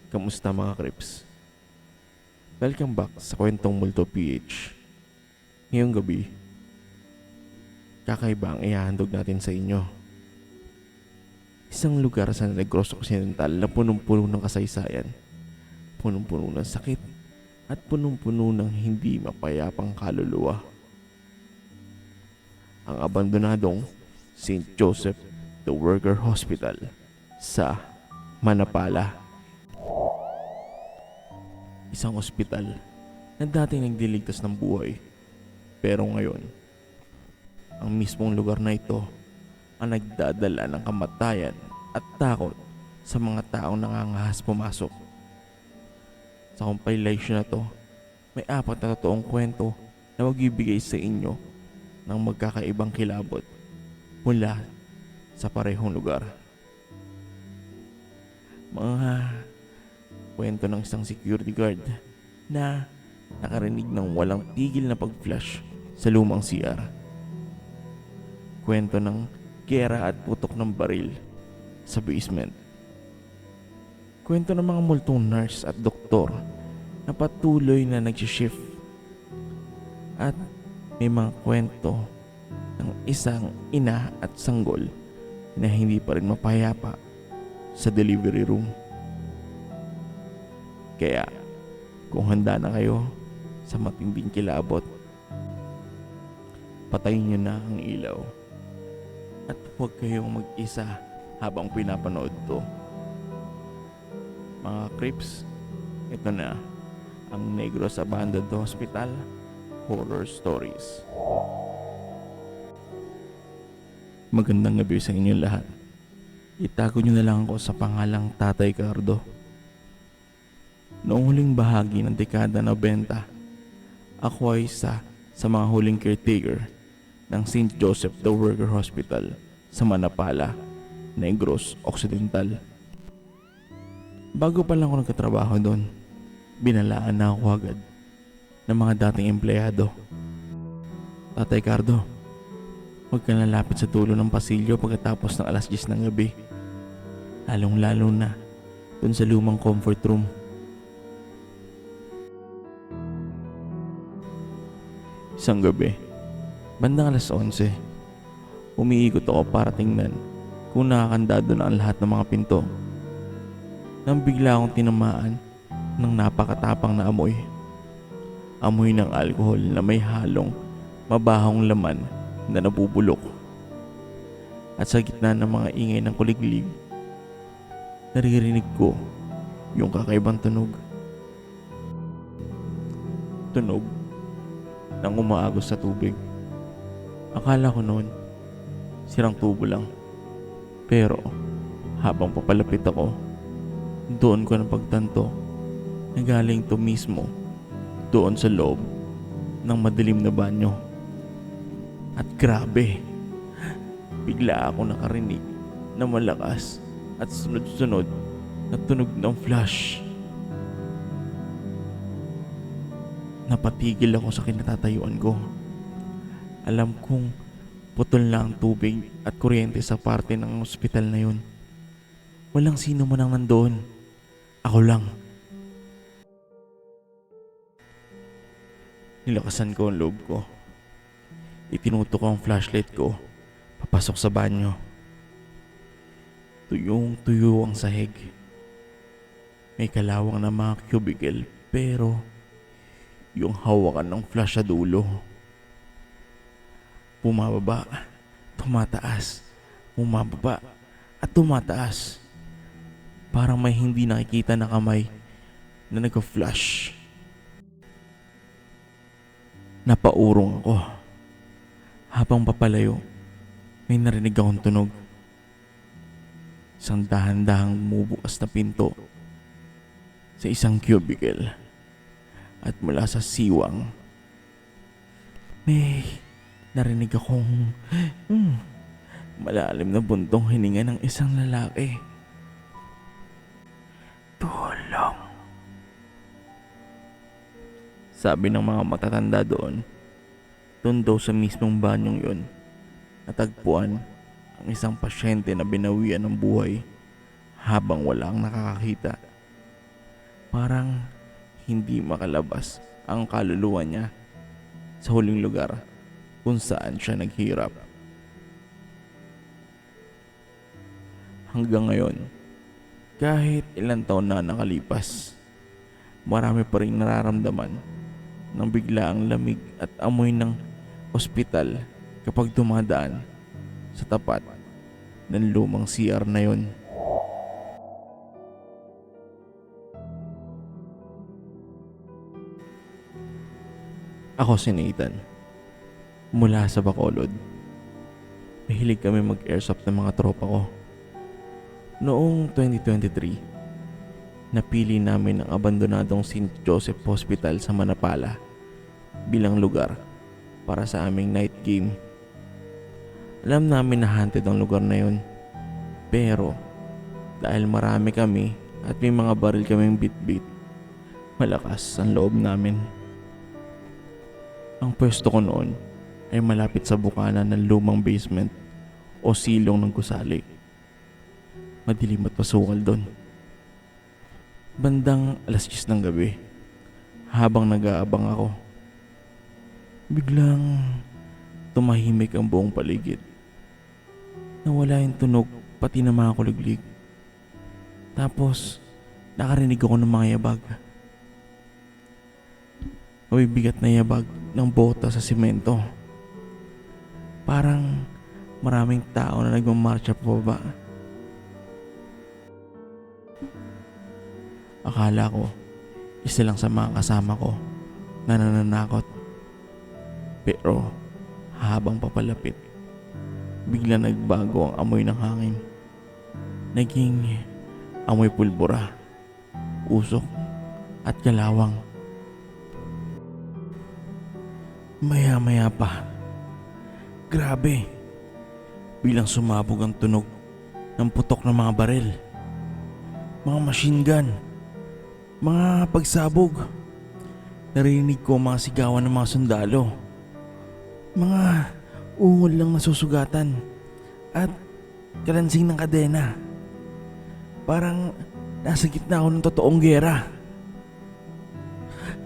Kamusta mga Crips? Welcome back sa Kwentong Multo PH. Ngayong gabi, kakaiba ang ihahandog natin sa inyo. Isang lugar sa Negros Occidental na punong-puno ng kasaysayan, punong-puno ng sakit, at punong-puno ng hindi mapayapang kaluluwa. Ang abandonadong St. Joseph the Worker Hospital sa Manapala. Isang ospital na dating nagdiligtas ng buhay, pero ngayon, ang mismong lugar na ito ang nagdadala ng kamatayan at takot sa mga taong nangangahas pumasok. Sa compilation na to, may 4 na totoong kwento na magbibigay sa inyo ng magkakaibang kilabot mula sa parehong lugar. Mga kwento ng isang security guard na nakarinig ng walang tigil na pag-flash sa lumang CR. Kwento ng giyera at putok ng baril sa basement. Kwento ng mga multong nurse at doktor na patuloy na nagsishift. At may mga kwento ng isang ina at sanggol na hindi pa rin mapayapa sa delivery room. Kaya, kung handa na kayo sa matinding kilabot, patayin nyo na ang ilaw. At huwag kayong mag-isa habang pinapanood to. Mga Crips, ito na ang Negros Abandoned Hospital Horror Stories. Magandang gabi sa inyo lahat. Itago nyo na lang ako sa pangalang Tatay Cardo. Noong huling bahagi ng dekada 90, ako ay isa sa mga huling caretaker ng St. Joseph the Worker Hospital sa Manapala, Negros Occidental. Bago pa lang ako nagkatrabaho doon, binalaan na ako agad ng mga dating empleyado. Tatay Cardo, huwag ka lalapit sa dulo ng pasilyo pagkatapos ng alas 10 ng gabi. Lalong-lalo na dun sa lumang comfort room. Isang gabi, bandang alas 11, umiikot ako para tingnan kung nakakandado na ang lahat ng mga pinto. Nang bigla akong tinamaan ng napakatapang na amoy. Amoy ng alkohol na may halong mabahong laman na nabubulok. At sa gitna ng mga ingay ng kuliglig, naririnig ko yung kakaibang tunog. Tunog ng umaagos sa tubig. Akala ko noon, sirang tubo lang. Pero habang papalapit ako, doon ko napagtanto na galing to mismo doon sa loob ng madilim na banyo. At grabe, bigla ako nakarinig na malakas at sunod-sunod na tunog ng flash. Napatigil ako sa kinatatayuan ko. Alam kong putol na ang tubig at kuryente sa parte ng ospital na yun. Walang sino man ang nandoon. Ako lang. Nilakasan ko ang loob ko. Itinutok ko ang flashlight ko papasok sa banyo. Tuyong-tuyo ang sahig. May kalawang na mga cubicle pero yung hawakan ng flash sa dulo. Bumababa, tumataas, bumababa at tumataas. Parang may hindi nakikita na kamay na nag-flash. Napaurong ako. Habang papalayo, may narinig akong tunog. Isang dahan-dahang bumubukas na pinto sa isang cubicle. At mula sa siwang, may narinig akong malalim na buntong hininga ng isang lalaki. Tulong, sabi ng mga matatanda doon. Doon daw sa mismong banyong yun, natagpuan ang isang pasyente na binawian ng buhay habang wala ang nakakakita. Parang hindi makalabas ang kaluluwa niya sa huling lugar kung saan siya naghirap. Hanggang ngayon, kahit ilang taon na nakalipas, marami pa rin nararamdaman ng biglaang lamig at amoy ng ospital kapag dumadaan sa tapat ng lumang CR na yon. Ako si Nathan, mula sa Bacolod. Mahilig kami mag-airsoft ng mga tropa ko. Noong 2023, napili namin ang abandonadong St. Joseph Hospital sa Manapala bilang lugar para sa aming night game. Alam namin na haunted ang lugar na yun, pero dahil marami kami at may mga baril kaming bit-bit, malakas ang loob namin. Ang pwesto ko noon ay malapit sa bukana ng lumang basement o silong ng gusali. Madilim at masukal doon. Bandang 10:00 ng gabi, habang nag-aabang ako, biglang tumahimik ang buong paligid. Nawala yung tunog pati ng mga kuliglig. Tapos nakarinig ako ng mga yabag. Mabibigat na yabag ng bota sa simento. Parang maraming tao na nagmamarcha pababa. Akala ko isa lang sa mga kasama ko na nananakot. Pero habang papalapit, bigla nagbago ang amoy ng hangin. Naging amoy pulbura, usok at kalawang. Maya-maya pa, grabe, bilang sumabog ang tunog ng putok ng mga baril, mga machine gun, mga pagsabog. Narinig ko mga sigawan ng mga sundalo, mga ungol lang nasusugatan at kalansing ng kadena. Parang nasa gitna ako ng totoong giyera.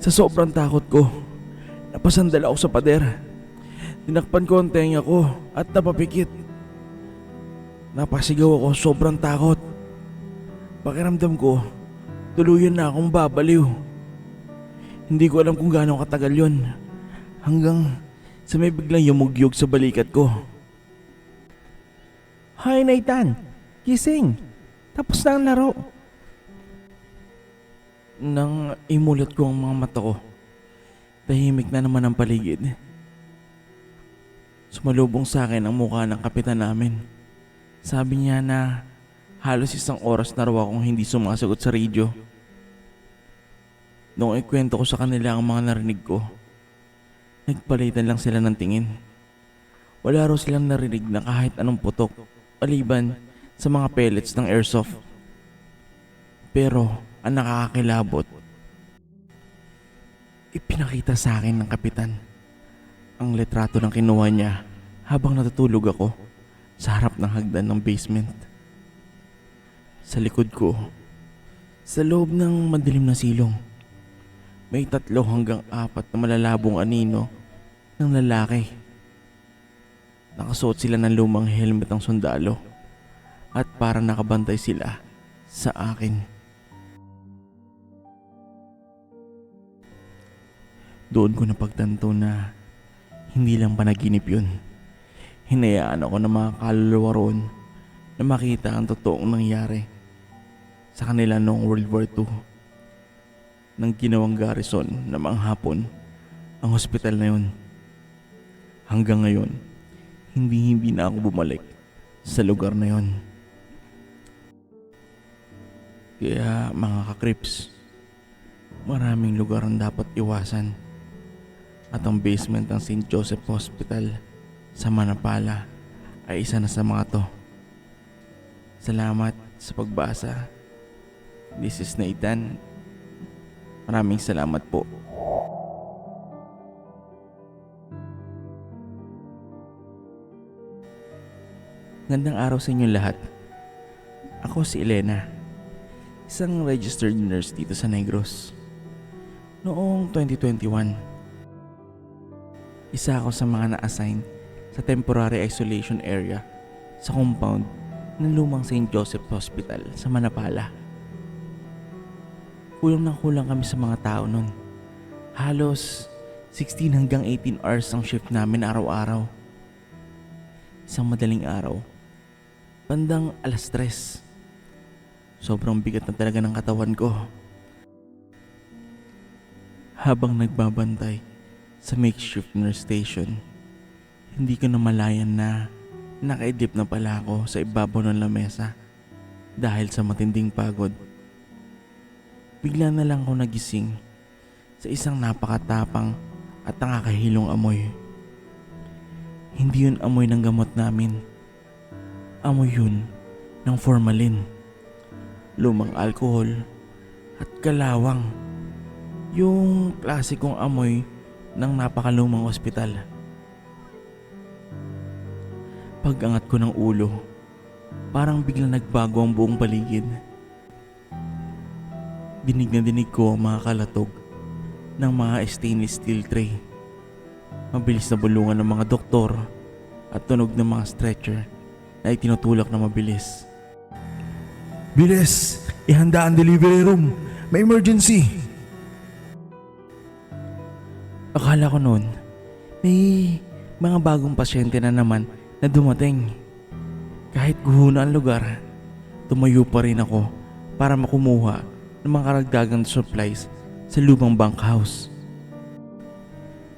Sa sobrang takot ko, napasandal ako sa pader. Tinakpan ko ang tenga ko at napapikit. Napasigaw ako, sobrang takot. Pakiramdam ko, tuluyan na akong babaliw. Hindi ko alam kung gaano katagal yon, hanggang sa may biglang yumugyog sa balikat ko. Hi Nathan, gising. Tapos na ang laro. Nang imulat ko ang mga mata ko, tahimik na naman ang paligid. Sumalubong sa akin ang mukha ng kapitan namin. Sabi niya na halos 1 oras na raw akong hindi sumasagot sa radyo. Noong ikwento ko sa kanila ang mga narinig ko, nagpalitan lang sila ng tingin. Wala raw silang narinig na kahit anong putok, maliban sa mga pellets ng airsoft. Pero ang nakakakilabot, ipinakita sa akin ng kapitan ang litrato ng kinuha niya habang natutulog ako sa harap ng hagdan ng basement. Sa likod ko, sa loob ng madilim na silong, may 3 hanggang 4 na malalabong anino ng lalaki. Nakasuot sila ng lumang helmet ng sundalo at parang nakabantay sila sa akin. Doon ko napagtanto na hindi lang panaginip yun. Hinayaan ako ng mga kaluluwa roon na makita ang totoong nangyari sa kanila noong World War II. Nang ginawang garrison na mga Hapon ang hospital na yun. Hanggang ngayon, hindi na ako bumalik sa lugar na yun. Kaya mga kakrips, maraming lugar ang dapat iwasan. At ang basement ng St. Joseph Hospital sa Manapala ay isa na sa mga to. Salamat sa pagbasa. This is Nathan. Maraming salamat po. Gandang araw sa inyo lahat. Ako si Elena, isang registered nurse dito sa Negros. Noong 2021, isa ako sa mga na-assign sa temporary isolation area sa compound ng lumang St. Joseph Hospital sa Manapala. Kulang na kulang kami sa mga tao nun. Halos 16 hanggang 18 hours ang shift namin araw-araw. Isang madaling araw, bandang 3:00. Sobrang bigat na talaga ng katawan ko. Habang nagbabantay sa makeshift nurse station, hindi ko namalayan na nakaidlip na pala ako sa ibabaw ng lamesa dahil sa matinding pagod. Bigla na lang ako nagising sa isang napakatapang at nakakahilong amoy. Hindi yun amoy ng gamot namin. Amoy yun ng formalin, lumang alkohol at kalawang. Yung klasikong amoy ng napakalumang ospital. Pag-angat ko ng ulo, parang biglang nagbago ang buong paligid. Dinig na dinig ko ang mga kalatog ng mga stainless steel tray, mabilis na bulungan ng mga doktor at tunog ng mga stretcher na itinutulak na mabilis. Bilis! Ihanda ang delivery room! May emergency! Akala ko noon, may mga bagong pasyente na naman na dumating. Kahit guho na ang lugar, tumayo pa rin ako para makumuha ng mga karagdagang supplies sa lumang bunkhouse.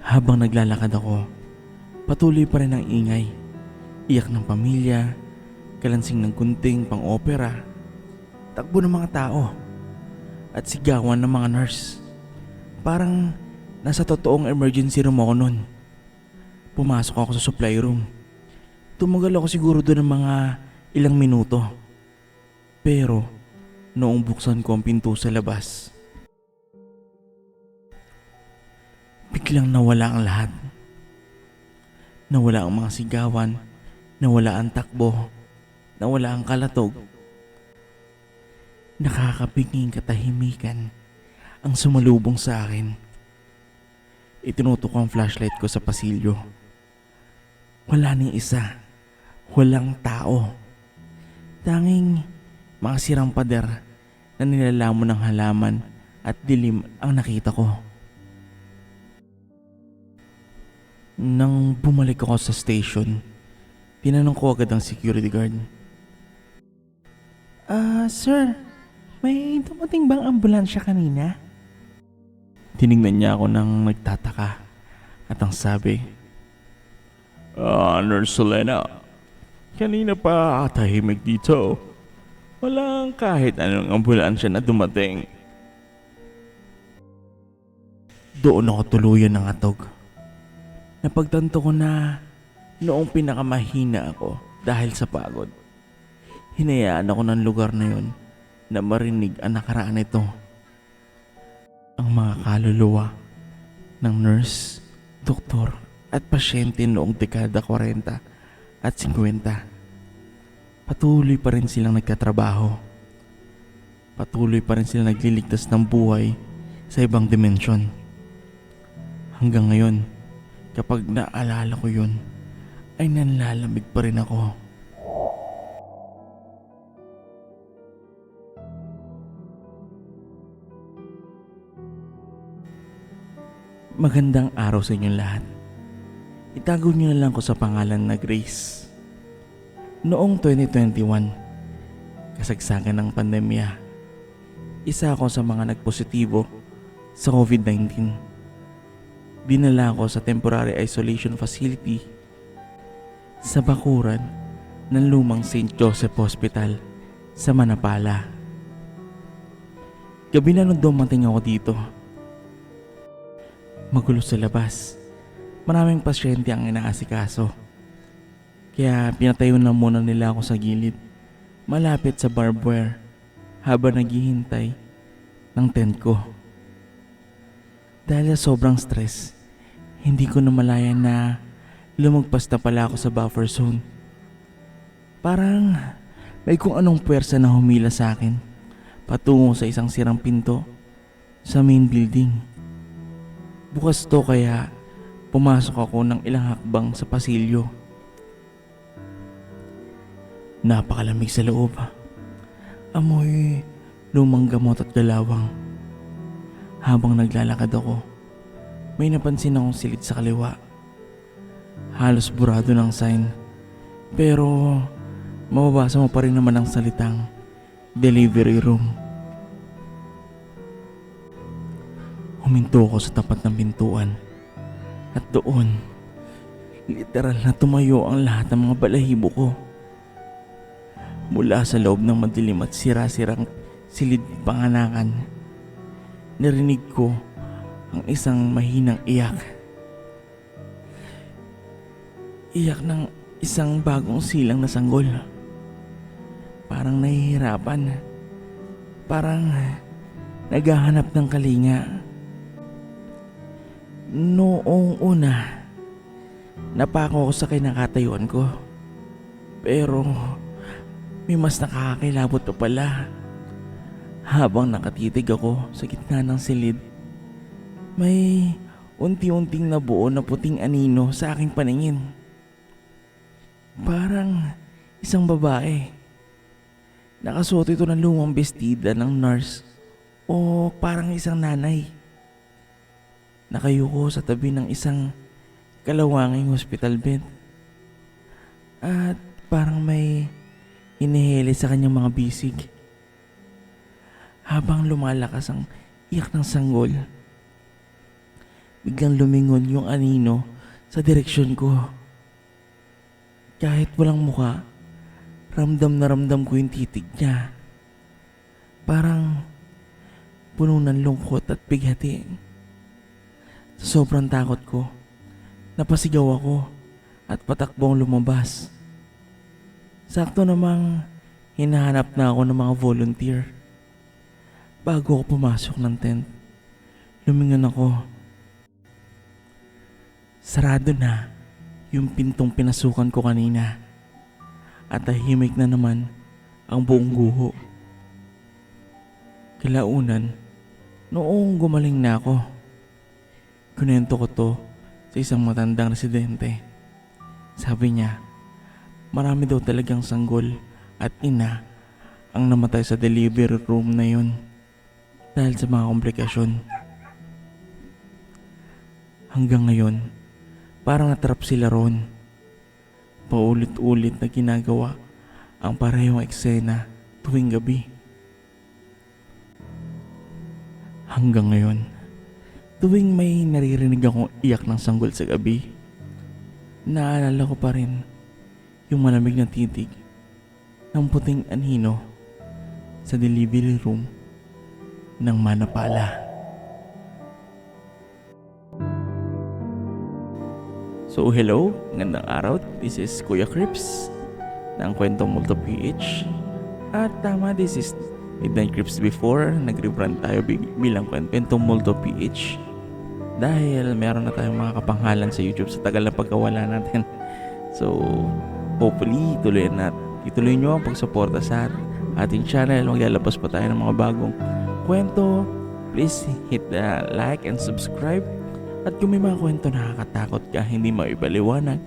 Habang naglalakad ako, patuloy pa rin ang ingay. Iyak ng pamilya, kalansing ng gunting pang-opera, takbo ng mga tao, at sigawan ng mga nurse. Parang nasa totoong emergency room ako nun. Pumasok ako sa supply room. Tumagal ako siguro doon ng mga ilang minuto. Pero noong buksan ko ang pinto sa labas, biglang nawala ang lahat. Nawala ang mga sigawan, nawala ang takbo, nawala ang kalatog. Nakakabiging katahimikan ang sumalubong sa akin. Itinutok ko ang flashlight ko sa pasilyo. Wala ni isa. Walang tao. Tanging mga sirang pader na nilalamon ng halaman at dilim ang nakita ko. Nang bumalik ako sa station, tinanong ko agad ang security guard. Sir, may dumating bang ambulansya kanina? Tinignan niya ako nang nagtataka at ang sabi, Nurse Selena, kanina pa tahimik dito. Walang kahit anong ambulansya na dumating. Doon ako tuluyan ng atog. Napagtanto ko na noong pinakamahina ako dahil sa pagod, hinayaan ako ng lugar na yon na marinig ang nakaraan nito. Ang mga kaluluwa ng nurse, doktor at pasyente noong dekada 40 at 50. Patuloy pa rin silang nagtatrabaho. Patuloy pa rin silang nagliligtas ng buhay sa ibang dimensyon. Hanggang ngayon, kapag naalala ko yun, ay nanlalamig pa rin ako. Magandang araw sa inyong lahat. Itago niyo na lang ko sa pangalan na Grace. Noong 2021, kasagsagan ng pandemya, isa ako sa mga nagpositibo sa COVID-19. Dinala ako sa temporary isolation facility sa bakuran ng lumang St. Joseph Hospital sa Manapala. Gabi na nung dumating ako dito. Magulo sa labas. Maraming pasyente ang inaasikaso. Kaya pinatayo na muna nila ako sa gilid, malapit sa barbed wire, habang naghihintay ng tent ko. Dahil sa sobrang stress, hindi ko namalayan na lumagpas na pala ako sa buffer zone. Parang may kung anong puwersa na humila sa akin patungo sa isang sirang pinto sa main building. Bukas to kaya pumasok ako ng ilang hakbang sa pasilyo. Napakalamig sa loob. Amoy lumang gamot at galawang. Habang naglalakad ako, may napansin akong silid sa kaliwa. Halos burado ng sign, pero mababasa mo pa rin naman ang salitang delivery room. Huminto ako sa tapat ng pintuan at doon, literal na tumayo ang lahat ng mga balahibo ko. Mula sa loob ng madilim at sira-sirang silid panganakan, narinig ko ang isang mahinang iyak. Iyak ng isang bagong silang na sanggol. Parang nahihirapan. Parang naghahanap ng kalinga. Noong una, napako ako sa kinakatayuan ko. Pero may mas nakakakilabot pa pala. Habang nakatitig ako sa gitna ng silid, may unti-unting nabuo na puting anino sa aking paningin. Parang isang babae. Nakasuot ito ng lumang bestida ng nurse o parang isang nanay. Nakayuko sa tabi ng isang kalawanging hospital bed. At parang may inihele sa kanyang mga bisig. Habang lumalakas ang iyak ng sanggol, biglang lumingon yung anino sa direksyon ko. Kahit walang muka, ramdam na ramdam ko yung titig niya. Parang puno ng lungkot at bighati. Sa sobrang takot ko, napasigaw ako at patakbong lumabas. Sakto namang hinahanap na ako ng mga volunteer. Bago ako pumasok ng tent, lumingon ako. Sarado na yung pintong pinasukan ko kanina at tahimik na naman ang buong guho. Kalaunan, noong gumaling na ako, kunento ko to sa isang matandang residente. Sabi niya, marami daw talagang sanggol at ina ang namatay sa delivery room na yun dahil sa mga komplikasyon. Hanggang ngayon, parang natrap sila roon. Paulit-ulit na ginagawa ang parehong eksena tuwing gabi. Hanggang ngayon, tuwing may naririnig akong iyak ng sanggol sa gabi, naalala ko pa rin yung malamig na titig ng puting anino sa delivery room ng Manapala. So hello, ngandang araw. This is Kuya Crips ng Kwentong Multo PH. At tama, this is Midnight Crips before. Nag-rebrand tayo bilang Kwentong Multo PH dahil meron na tayong mga kapanghalan sa YouTube sa tagal na pagkawala natin. So hopefully ituloy nyo ang pagsuporta sa ating channel. Maglalabas pa tayo ng mga bagong kwento. Please hit the like and subscribe. At kung may mga kwento na nakakatakot ka, hindi maibaliwanag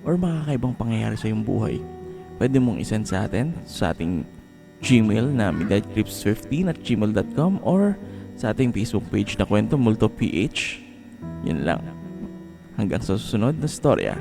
or makakaibang pangyayari sa iyong buhay, pwede mong isend sa atin sa ating Gmail na midnightcrips15@gmail.com or sa ating Facebook page na Kwento Multo PH. Yun lang. Hanggang sa susunod na storya.